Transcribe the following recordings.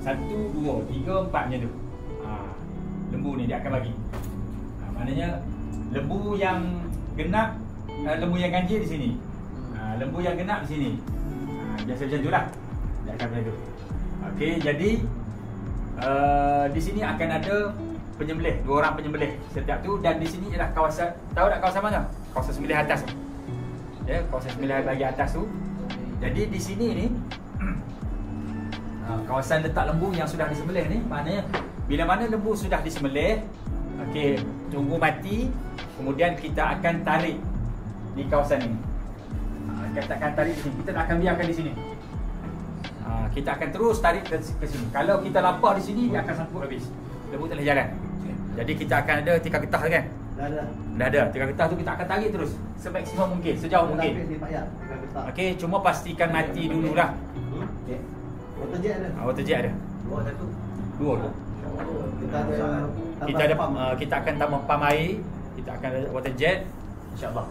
1, 2, 3, 4 macam tu. Lembu ni dia akan bagi. Maknanya lembu yang genap, lembu yang ganjil di sini. Lembu yang genap di sini. Biasa macam tu lah. Dia akan macam tu. Okey, jadi di sini akan ada penyembelih, 2 orang penyembelih setiap tu, dan di sini ialah kawasan, tahu tak kawasan mana? Kawasan sembelih atas tu. Ya, kawasan sembelih bahagian atas tu. Jadi di sini ni kawasan letak lembu yang sudah disembelih ni, maknanya bila mana lembu sudah disembelih, okey, tunggu mati, kemudian kita akan tarik di kawasan ini. Kita akan tarik di sini. Kita tak akan biarkan di sini. Kita akan terus tarik ke sini. Kalau kita lapar di sini, dia akan sangkut habis. Lembu tak boleh jalan. Jadi kita akan ada tikar getah kan? Dah ada. Tikar getah tu kita akan tarik terus semaksimum mungkin, sejauh mungkin. Okey, cuma pastikan mati dululah. Okey. Water jet ada? Water jet ada. 2 tu. Kita akan tambah pam air. Kita akan ada water jet, insya-Allah.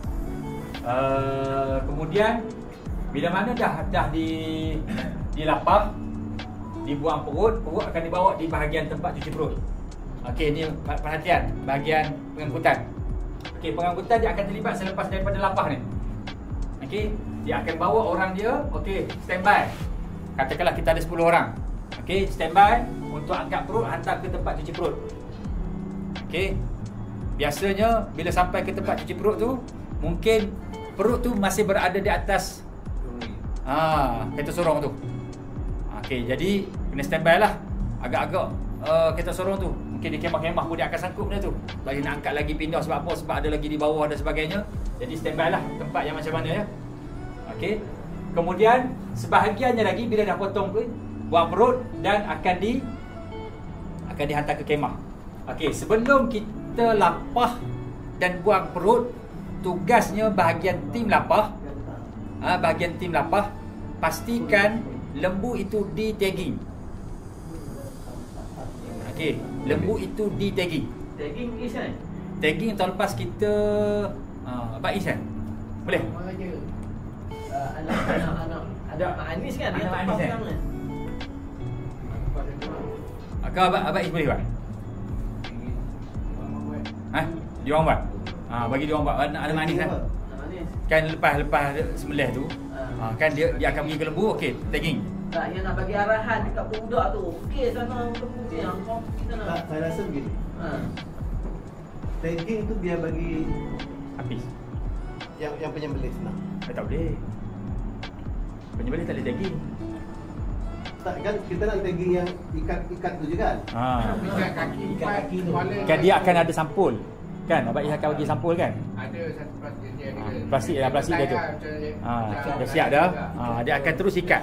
Kemudian bila mana dah dilapar, dibuang perut akan dibawa di bahagian tempat cuci perut. Okey, ni perhatian bahagian pengangkutan. Okey, pengangkutan dia akan terlibat selepas daripada lapar ni. Okey, dia akan bawa orang dia. Okey, standby. Katakanlah kita ada 10 orang. Okey, standby untuk angkat perut, hantar ke tempat cuci perut. Okey. Biasanya bila sampai ke tempat cuci perut tu, mungkin perut tu masih berada di atas kereta sorong tu. Okey, jadi kena standby lah. Agak-agak kereta sorong tu. Mungkin di kemah-kemah pun dia akan sangkut benda tu. Lagi nak angkat lagi pindah sebab apa? Sebab ada lagi di bawah dan sebagainya. Jadi standby lah tempat yang macam mana ya. Okey. Kemudian sebahagiannya lagi bila dah potong tu, buang perut dan akan dihantar ke kemah. Okey, sebelum kita lapah dan buang perut, tugasnya bahagian tim lapah, pastikan lembu itu di tagging. Okey, lembu itu di tagging. Tagging is kan? Tagging tahun lepas kita abang is kan? Boleh? Anak Mak Anis kan? Dia Anak tempat Anis, sekarang kan? Kau abang is boleh buat? Dia orang buat? Bagi dia orang buat. Anak Mak Anis kan? Kan lepas sembelih tu, kan dia akan pergi ke lembu, okey, tagging. Tak, dia nak bagi arahan dekat budak tu. Okey, sana lembu dia. Kita nak. Tak, saya rasa begini. Tagging tu biar bagi Habis. yang penyembelih senang. Tak boleh. Penyembelih tak boleh tagging. Tak, kan kita nak tagging yang ikat tu je kan? Ikat kaki tu. Kan dia akan ada sampul. Kan abang Is akan bagi sampul kan? Ada satu plastik dia ada. Plastik dia tu. Dah siap dah. Dia akan terus ikat.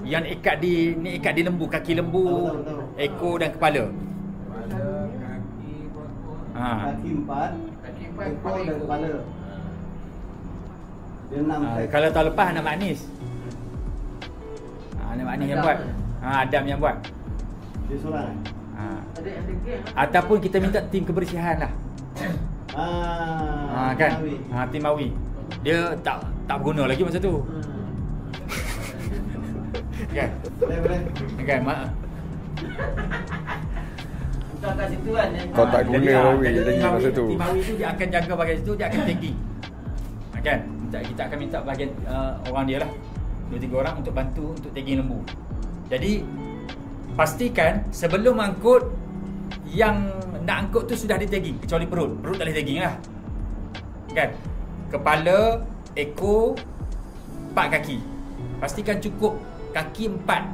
Yang ikat di lembu, kaki lembu, ekor dan kepala. Kaki 4, ekor dan kepala. Dia 6. Kalau tahun lepas Anak Mak Anis. Anak Mak Anis yang buat. Adam yang buat. Dia seorang. Ada geng. Ataupun kita minta tim kebersihan lah. Kan? Tim Mawi. Dia tak berguna lagi masa tu. Kan? Boleh. Kan, mak. Bukan kat situ kan. Kau tak guna Mawi lagi masa tu. Tim Mawi tu dia akan jaga bahagian situ, dia akan tagging. Kan? Kita akan minta bahagian orang dia lah. 2-3 orang untuk bantu untuk tagging lembu. Jadi pastikan sebelum angkut, yang nak angkut tu sudah di tagging, kecuali perut. Perut tak boleh tagging lah. Kan? Kepala, ekor, 4 kaki. Pastikan cukup kaki 4